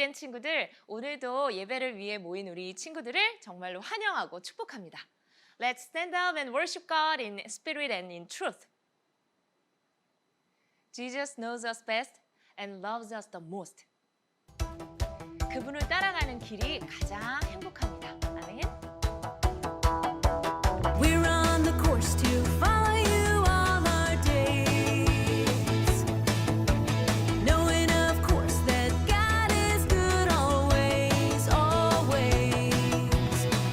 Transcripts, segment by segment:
있는 친구들, 오늘도 예배를 위해 모인 우리 친구들을 정말로 환영하고 축복합니다. Let's stand up and worship God in spirit and in truth. Jesus knows us best and loves us the most. 그분을 따라가는 길이 가장 행복합니다. 아멘. We're on the course to follow you all our days, knowing of course that God is good always, always.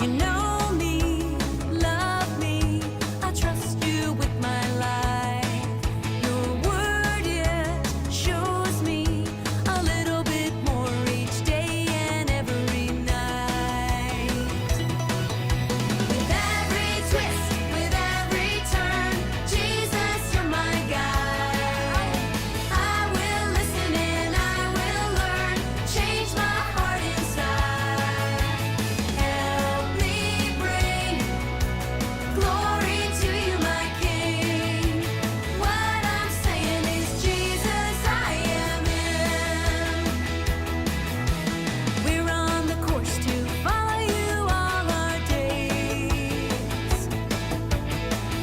You know me, love me, I trust you with my life. Your word yet shows me a little bit more each day and every night. With every twist, with every turn, Jesus, you're my guide. I will listen and I will learn, change my heart inside. Help me bring glory to you, my King. What I'm saying is, Jesus, I am in. We're on the course to follow you all our days,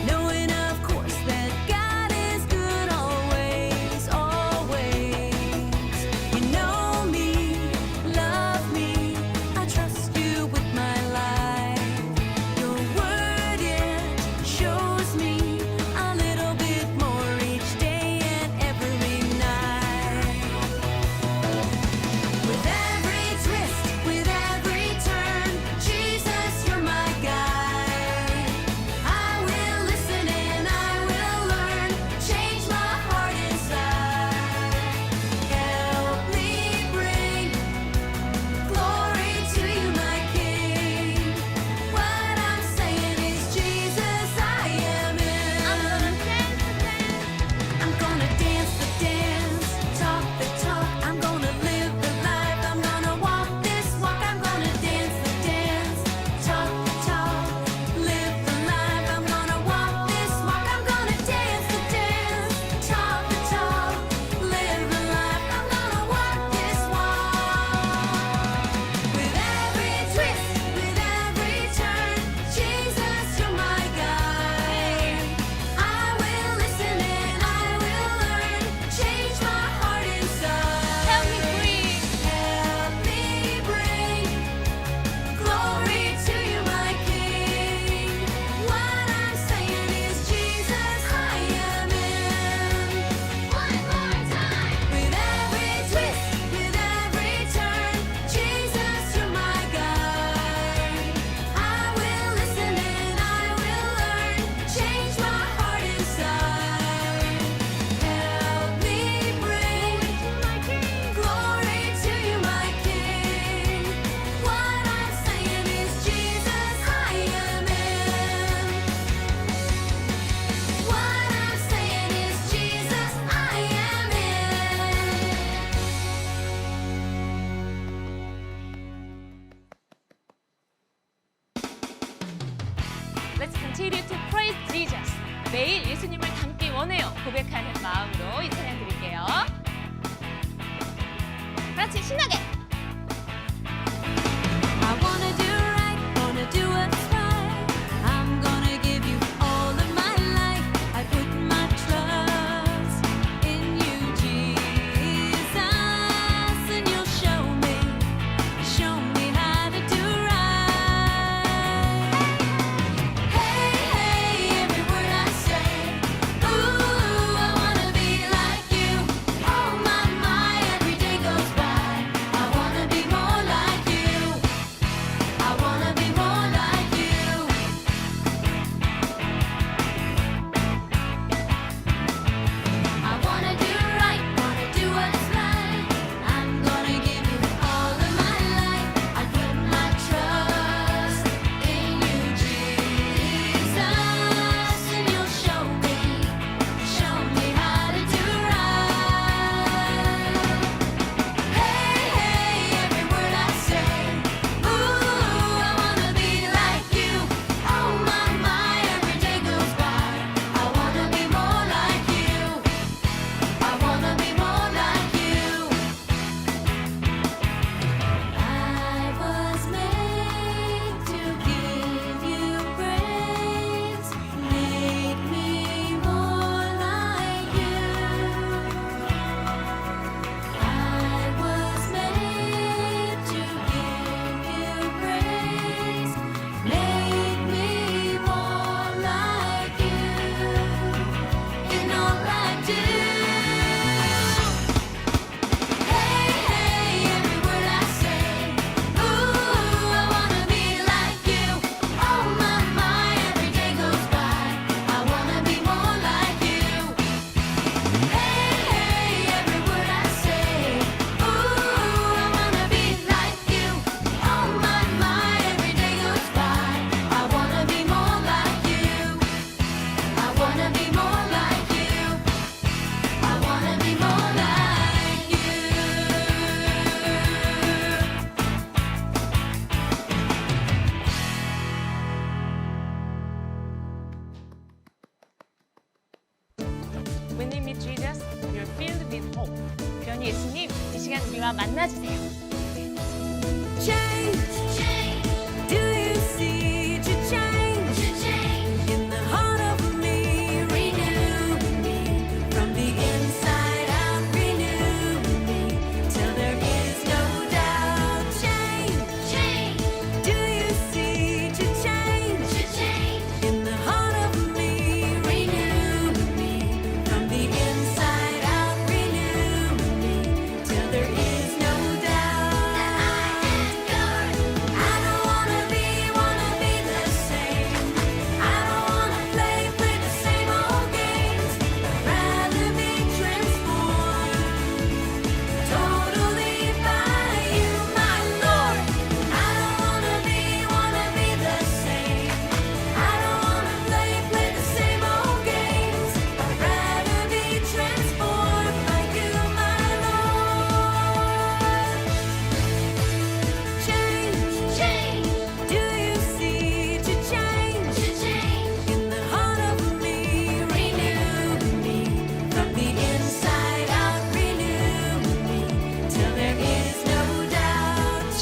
knowing of course that God is good always, always. You know me, love me, I trust you with my life. Your word yet shows me a little bit more each day and every night. With every twist, with every turn, Jesus, you're my guide. I will listen and I will learn, change my heart inside. Help me bring glory to you, my King. What I'm saying is, Jesus, I am in. I'm gonna dance the dance, talk the talk. I'm gonna live the life. I'm gonna walk this walk. I'm gonna dance the dance, talk the talk, live the life. I'm gonna walk this walk. I'm gonna dance the dance, talk the talk, live the life. I'm gonna walk this walk. With every twist, with every turn, Jesus, you're my guide. I will listen and I will learn, change my heart inside. Help me bring Help me bring glory to you, my King. What I'm saying is, Jesus, I am in. One more time. With every twist, with every turn, Jesus, you're my guide. I will listen and I will learn, change my heart inside. Help me bring glory to you, my King. What I'm saying is, Jesus, I am in. What I'm saying is, Jesus, I am in. Let's continue to praise Jesus. 매일 예수님을 닮기 원해요. 고백하는 마음으로 이 찬양 드릴게요. 같이 신나게. I wanna do right, wanna do what's right. I'm gonna give you all of my life. I put my trust in you, Jesus, and you'll show me how to do right. Hey, hey, every word I say. Ooh, I wanna be like you. Oh my, every day goes by. I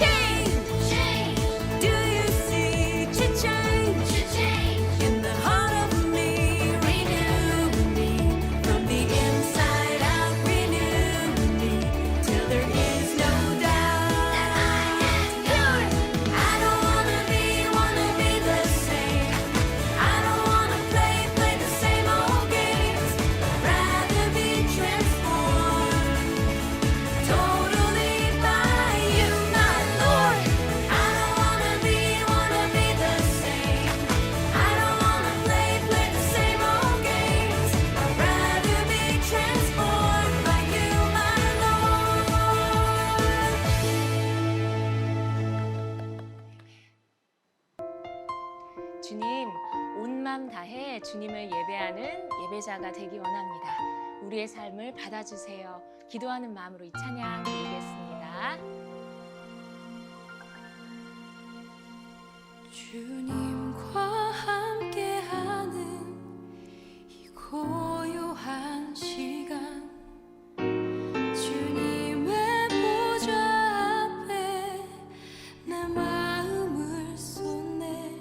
change. Do you see change? In the heart of me, renew me from the inside out, renew me till there is no doubt that I am yours. I don't wanna be the same. I don't wanna play the same old games. I'd rather be transformed totally by you, my Lord. I don't wanna be the same. I don't wanna play the same old games. I'd rather be transformed by you, my Lord. 주님, 온 맘 다해 주님을 예배하는 예배자가 되기 원합니다. 우리의 삶을 받아주세요. 기도하는 마음으로 이 찬양 드리겠습니다. 주님과 함께하는 이 고요한 시간, 주님의 보좌 앞에 내 마음을 쏟네.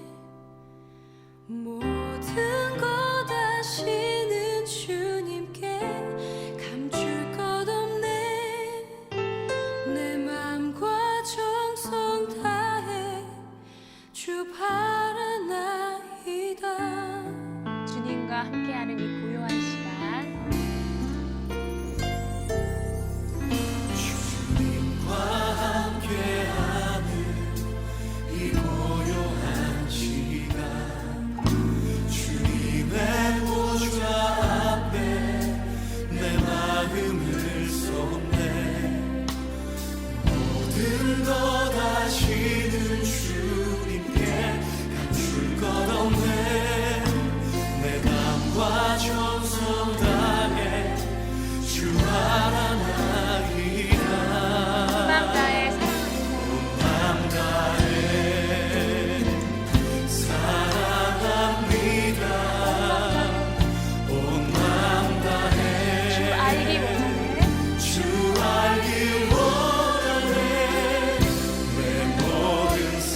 모든 것 아시는 주님께 감출 것 없네. 내 맘과 정성 다해 주 바라나이다. 주님과 함께하는 이 고요한 시간, 주님과 함께하는 이 고요한 시간, 주님의 보좌 앞에 내 마음을 쏟네. 모든 것 아시는 주님께 감출 것 없네. 내 맘과 정성 다해 주 바라나이다. 맘 다해 맘 다해 사랑합니다. 온 맘 다해 주 알기 원하네. 주 알기 원하네. 내 모든 삶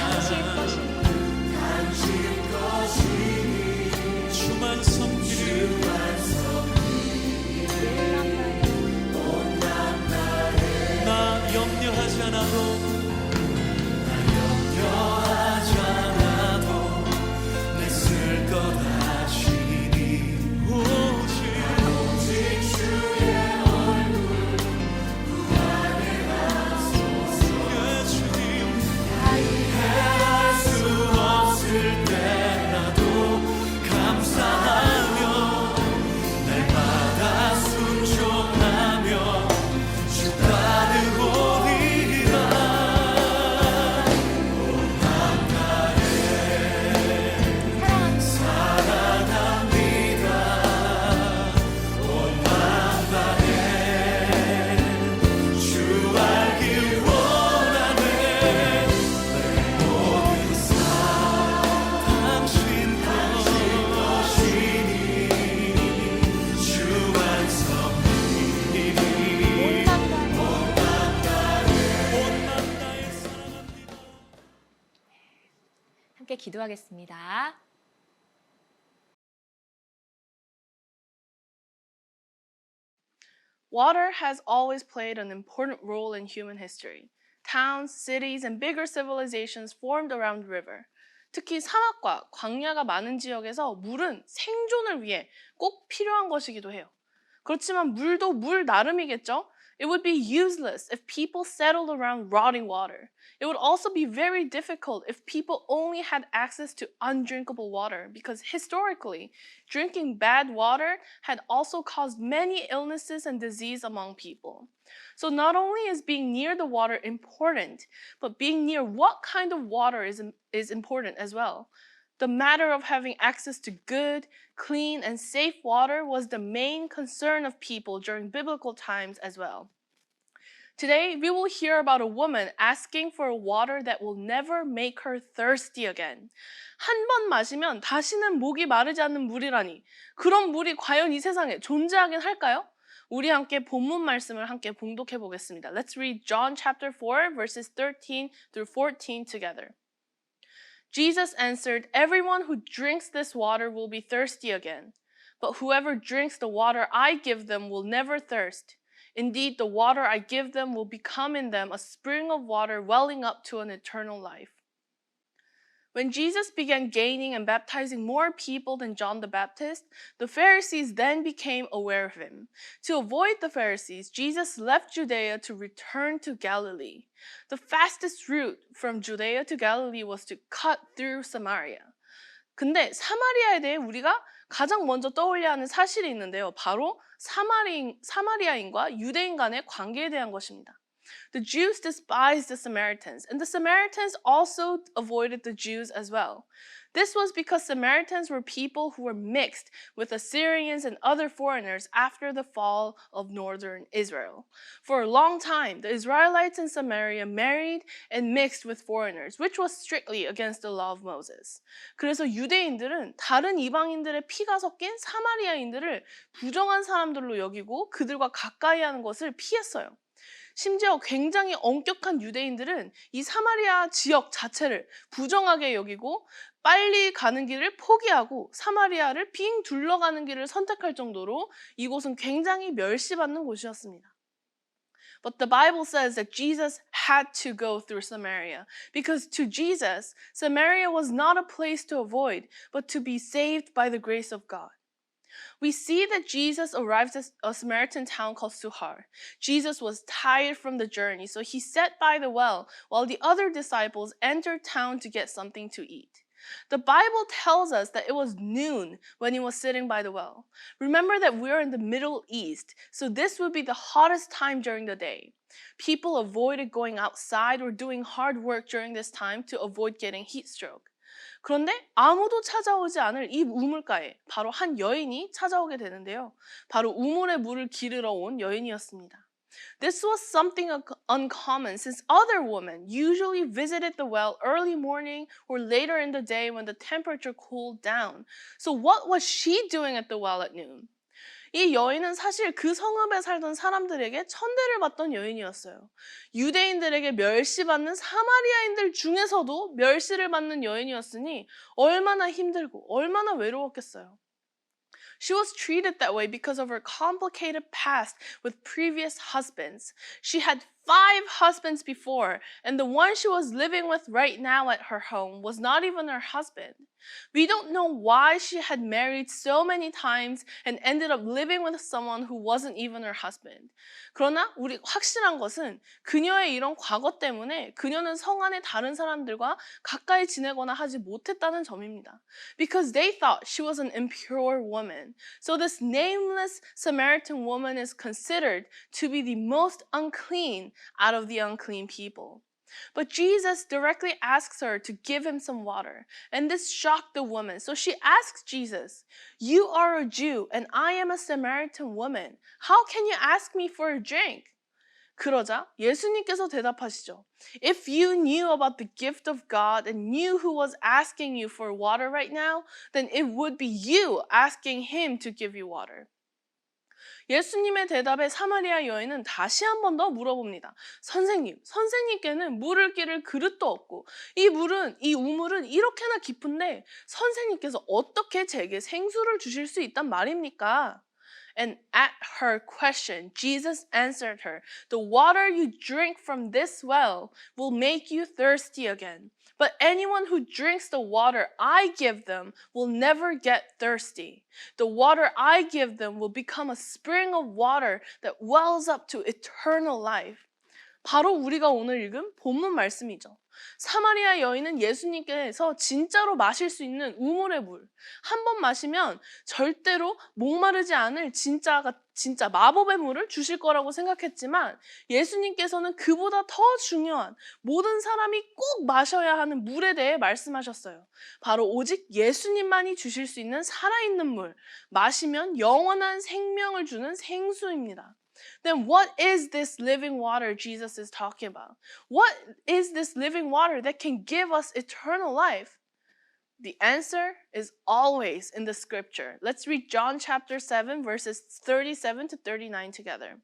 당신 것이니 당신 것이니 주만 섬기리. 맘 다해 나 염려하지 않아도 내 쓸 것 아시니. 오직 주의 얼굴 구하게 하소서. 주님 해할 수 없을 때라도 감사하며 날마다 순종하며 주 따르오리라. 온 맘 다해 사랑합니다. 온 맘 다해 주 알길 원하네. 내 모든 삶 당신 것이니 주만 섬기리. 함께 기도하겠습니다. Water has always played an important role in human history. Towns, cities, and bigger civilizations formed around the river. 특히 사막과 광야가 많은 지역에서 물은 생존을 위해 꼭 필요한 것이기도 해요. 그렇지만 물도 물 나름이겠죠? It would be useless if people settled around rotting water. It would also be very difficult if people only had access to undrinkable water, because historically, drinking bad water had also caused many illnesses and disease among people. So not only is being near the water important, but being near what kind of water is important as well. The matter of having access to good, clean, and safe water was the main concern of people during biblical times as well. Today, we will hear about a woman asking for water that will never make her thirsty again. 한 번 마시면 다시는 목이 마르지 않는 물이라니. 그런 물이 과연 이 세상에 존재하긴 할까요? 우리 함께 본문 말씀을 함께 봉독해 보겠습니다. Let's read John chapter 4 verses 13 through 14 together. Jesus answered, "Everyone who drinks this water will be thirsty again. But whoever drinks the water I give them will never thirst. Indeed, the water I give them will become in them a spring of water welling up to an eternal life." When Jesus began gaining and baptizing more people than John the Baptist, the Pharisees then became aware of him. To avoid the Pharisees, Jesus left Judea to return to Galilee. The fastest route from Judea to Galilee was to cut through Samaria. 근데 사마리아에 대해 우리가 가장 먼저 떠올려야 하는 사실이 있는데요. 바로 사마리아인과 유대인 간의 관계에 대한 것입니다. The Jews despised the Samaritans, and the Samaritans also avoided the Jews as well. This was because Samaritans were people who were mixed with Assyrians and other foreigners after the fall of northern Israel. For a long time, the Israelites in Samaria married and mixed with foreigners, which was strictly against the law of Moses. 그래서 유대인들은 다른 이방인들의 피가 섞인 사마리아인들을 부정한 사람들로 여기고 그들과 가까이 하는 것을 피했어요. 심지어 굉장히 엄격한 유대인들은 이 사마리아 지역 자체를 부정하게 여기고 빨리 가는 길을 포기하고 사마리아를 빙 둘러가는 길을 선택할 정도로 이곳은 굉장히 멸시받는 곳이었습니다. But the Bible says that Jesus had to go through Samaria because to Jesus, Samaria was not a place to avoid, but to be saved by the grace of God. We see that Jesus arrives at a Samaritan town called Suhar. Jesus was tired from the journey, so he sat by the well while the other disciples entered town to get something to eat. The Bible tells us that it was noon when he was sitting by the well. Remember that we're in the Middle East, so this would be the hottest time during the day. People avoided going outside or doing hard work during this time to avoid getting heat stroke. 그런데 아무도 찾아오지 않을 이 우물가에 바로 한 여인이 찾아오게 되는데요. 바로 우물에 물을 기르러 온 여인이었습니다. This was something uncommon since other women usually visited the well early morning or later in the day when the temperature cooled down. So what was she doing at the well at noon? 이 여인은 사실 그 성읍에 살던 사람들에게 천대를 받던 여인이었어요. 유대인들에게 멸시받는 사마리아인들 중에서도 멸시를 받는 여인이었으니 얼마나 힘들고 얼마나 외로웠겠어요. She was treated that way because of her complicated past with previous husbands. She had 5 husbands before, and the one she was living with right now at her home was not even her husband. We don't know why she had married so many times and ended up living with someone who wasn't even her husband. 그러나 우리 확실한 것은 그녀의 이런 과거 때문에 그녀는 성 안의 다른 사람들과 가까이 지내거나 하지 못했다는 점입니다. Because they thought she was an impure woman. So this nameless Samaritan woman is considered to be the most unclean out of the unclean people. But Jesus directly asks her to give him some water, and this shocked the woman. So she asks Jesus, "You are a Jew, and I am a Samaritan woman. How can you ask me for a drink?" 그러자 예수님께서 대답하시죠. If you knew about the gift of God and knew who was asking you for water right now, then it would be you asking him to give you water. 예수님의 대답에 사마리아 여인은 다시 한 번 더 물어봅니다. 선생님께는 물을 끼를 그릇도 없고 이 우물은 이렇게나 깊은데 선생님께서 어떻게 제게 생수를 주실 수 있단 말입니까? And at her question, Jesus answered her, "The water you drink from this well will make you thirsty again. But anyone who drinks the water I give them will never get thirsty. The water I give them will become a spring of water that wells up to eternal life." 바로 우리가 오늘 읽은 본문 말씀이죠. 사마리아 여인은 예수님께서 진짜로 마실 수 있는 우물의 물, 한 번 마시면 절대로 목마르지 않을 진짜 마법의 물을 주실 거라고 생각했지만 예수님께서는 그보다 더 중요한 모든 사람이 꼭 마셔야 하는 물에 대해 말씀하셨어요. 바로 오직 예수님만이 주실 수 있는 살아있는 물, 마시면 영원한 생명을 주는 생수입니다. Then what is this living water Jesus is talking about? What is this living water that can give us eternal life? The answer is always in the scripture. Let's read John chapter 7, verses 37 to 39 together.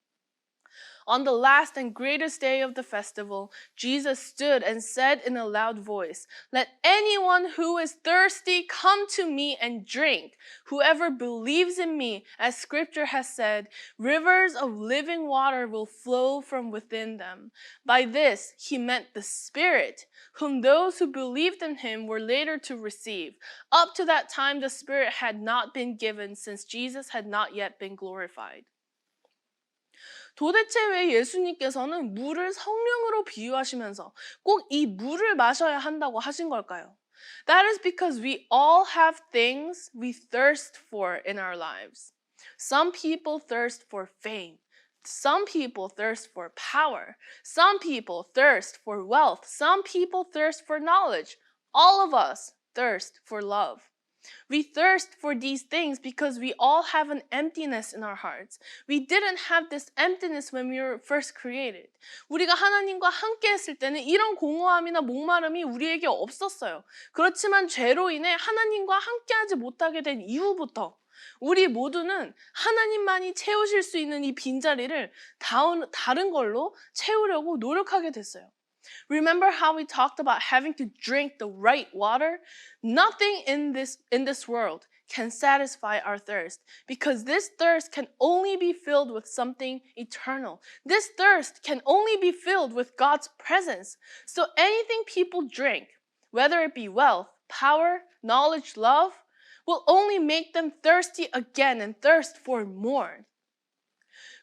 On the last and greatest day of the festival, Jesus stood and said in a loud voice, "Let anyone who is thirsty come to me and drink. Whoever believes in me, as scripture has said, rivers of living water will flow from within them." By this, he meant the Spirit, whom those who believed in him were later to receive. Up to that time, the Spirit had not been given, since Jesus had not yet been glorified. 도대체 왜 예수님께서는 물을 성령으로 비유하시면서 꼭 이 물을 마셔야 한다고 하신 걸까요? That is because we all have things we thirst for in our lives. Some people thirst for fame. Some people thirst for power. Some people thirst for wealth. Some people thirst for knowledge. All of us thirst for love. We thirst for these things because we all have an emptiness in our hearts. We didn't have this emptiness when we were first created. 우리가 하나님과 함께 했을 때는 이런 공허함이나 목마름이 우리에게 없었어요. 그렇지만 죄로 인해 하나님과 함께하지 못하게 된 이후부터 우리 모두는 하나님만이 채우실 수 있는 이 빈자리를 다른 걸로 채우려고 노력하게 됐어요. Remember how we talked about having to drink the right water? Nothing in this world can satisfy our thirst, because this thirst can only be filled with something eternal. This thirst can only be filled with God's presence. So anything people drink, whether it be wealth, power, knowledge, love, will only make them thirsty again and thirst for more.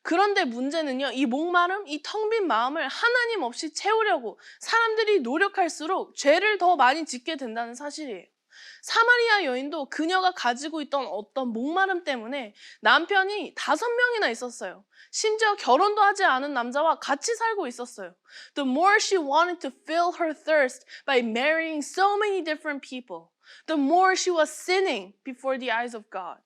그런데 문제는요, 이 목마름, 이 텅 빈 마음을 하나님 없이 채우려고 사람들이 노력할수록 죄를 더 많이 짓게 된다는 사실이에요. 사마리아 여인도 그녀가 가지고 있던 어떤 목마름 때문에 남편이 5명이나 있었어요. 심지어 결혼도 하지 않은 남자와 같이 살고 있었어요. The more she wanted to fill her thirst by marrying so many different people, the more she was sinning before the eyes of God.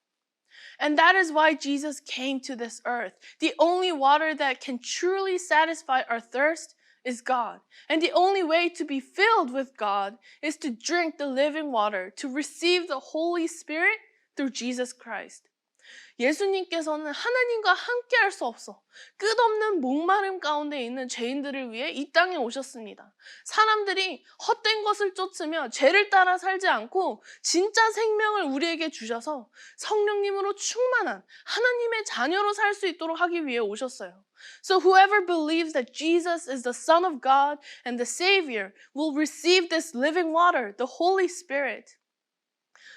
And that is why Jesus came to this earth. The only water that can truly satisfy our thirst is God. And the only way to be filled with God is to drink the living water, to receive the Holy Spirit through Jesus Christ. 예수님께서는 하나님과 함께 할 수 없어 끝없는 목마름 가운데 있는 죄인들을 위해 이 땅에 오셨습니다. 사람들이 헛된 것을 쫓으며 죄를 따라 살지 않고 진짜 생명을 우리에게 주셔서 성령님으로 충만한 하나님의 자녀로 살 수 있도록 하기 위해 오셨어요. So whoever believes that Jesus is the Son of God and the Savior will receive this living water, the Holy Spirit.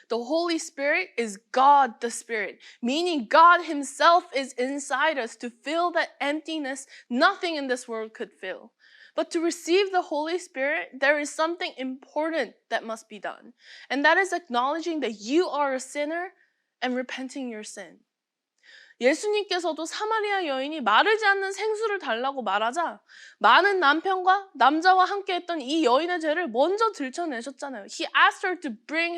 The Holy Spirit is God the Spirit, meaning God Himself is inside us to fill that emptiness nothing in this world could fill. But to receive the Holy Spirit, there is something important that must be done. And that is acknowledging that you are a sinner and repenting your sin. 예수님께서도 사마리아 여인이 마르지 않는 생수를 달라고 말하자 많은 남편과 남자와 함께 했던 이 여인의 죄를 먼저 들춰내셨잖아요. He asked her to bring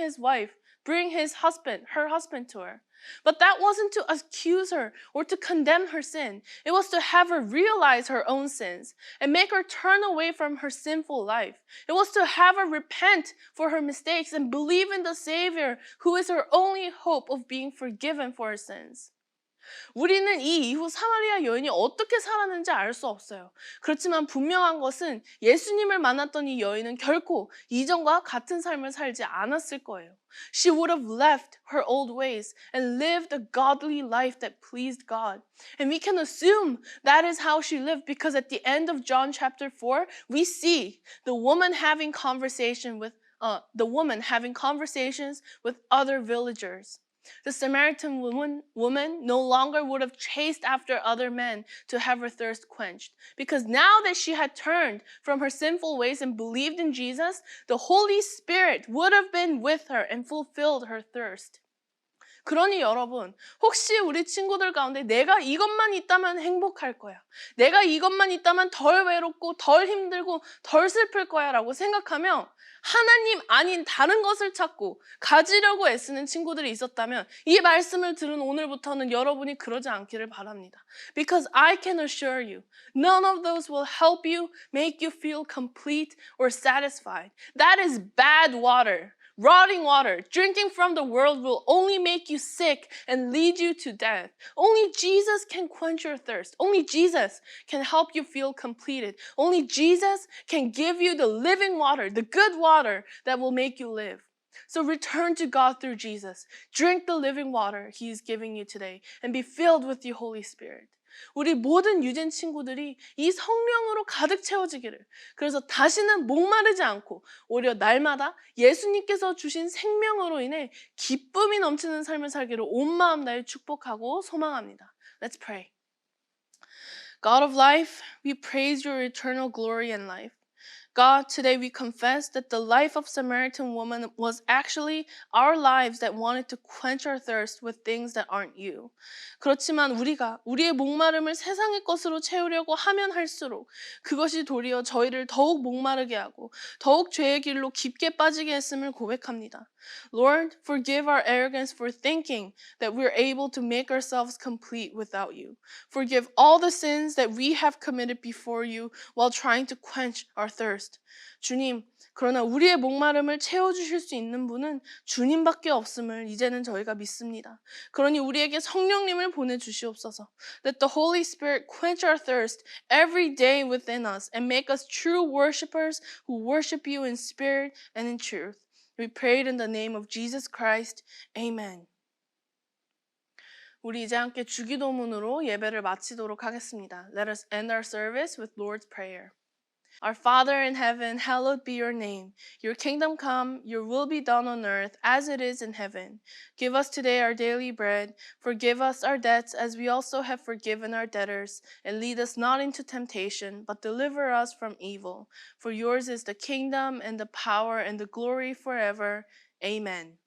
her husband to her. But that wasn't to accuse her or to condemn her sin. It was to have her realize her own sins and make her turn away from her sinful life. It was to have her repent for her mistakes and believe in the Savior who is her only hope of being forgiven for her sins. 우리는 이 이후 사마리아 여인이 어떻게 살았는지 알 수 없어요. 그렇지만 분명한 것은 예수님을 만났던 이 여인은 결코 이전과 같은 삶을 살지 않았을 거예요. She would have left her old ways and lived a godly life that pleased God. And we can assume that is how she lived because at the end of John chapter 4, we see the woman having conversations with other villagers. The Samaritan woman no longer would have chased after other men to have her thirst quenched. Because now that she had turned from her sinful ways and believed in Jesus, the Holy Spirit would have been with her and fulfilled her thirst. 그러니 여러분, 혹시 우리 친구들 가운데 내가 이것만 있다면 행복할 거야. 내가 이것만 있다면 덜 외롭고 덜 힘들고 덜 슬플 거야 라고 생각하며 하나님 아닌 다른 것을 찾고 가지려고 애쓰는 친구들이 있었다면 이 말씀을 들은 오늘부터는 여러분이 그러지 않기를 바랍니다. Because I can assure you, none of those will help you, make you feel complete or satisfied. That is bad water. rotting water. Drinking from the world will only make you sick and lead you to death. Only Jesus can quench your thirst. Only Jesus can help you feel completed. Only Jesus can give you the living water, the good water that will make you live. So return to God through Jesus. Drink the living water He is giving you today and be filled with the Holy Spirit. 우리 모든 유진 친구들이 이 성령으로 가득 채워지기를, 그래서 다시는 목마르지 않고 오히려 날마다 예수님께서 주신 생명으로 인해 기쁨이 넘치는 삶을 살기를 온 마음 다해 축복하고 소망합니다. Let's pray. God of life, we praise your eternal glory and life. God, today we confess that the life of Samaritan woman was actually our lives that wanted to quench our thirst with things that aren't you. 그렇지만 우리가 우리의 목마름을 세상의 것으로 채우려고 하면 할수록 그것이 도리어 저희를 더욱 목마르게 하고 더욱 죄의 길로 깊게 빠지게 했음을 고백합니다. Lord, forgive our arrogance for thinking that we're able to make ourselves complete without you. Forgive all the sins that we have committed before you while trying to quench our thirst. 주님, 그러나 우리의 목마름을 채워주실 수 있는 분은 주님밖에 없음을 이제는 저희가 믿습니다. 그러니 우리에게 성령님을 보내주시옵소서. Let the Holy Spirit quench our thirst every day within us and make us true worshipers who worship you in spirit and in truth. We prayed in the name of Jesus Christ. Amen. 우리 이제 함께 주기도문으로 예배를 마치도록 하겠습니다. Let us end our service with Lord's Prayer. Our Father in heaven, hallowed be your name. Your kingdom come, your will be done on earth as it is in heaven. Give us today our daily bread. Forgive us our debts as we also have forgiven our debtors. And lead us not into temptation, but deliver us from evil. For yours is the kingdom and the power and the glory forever. Amen.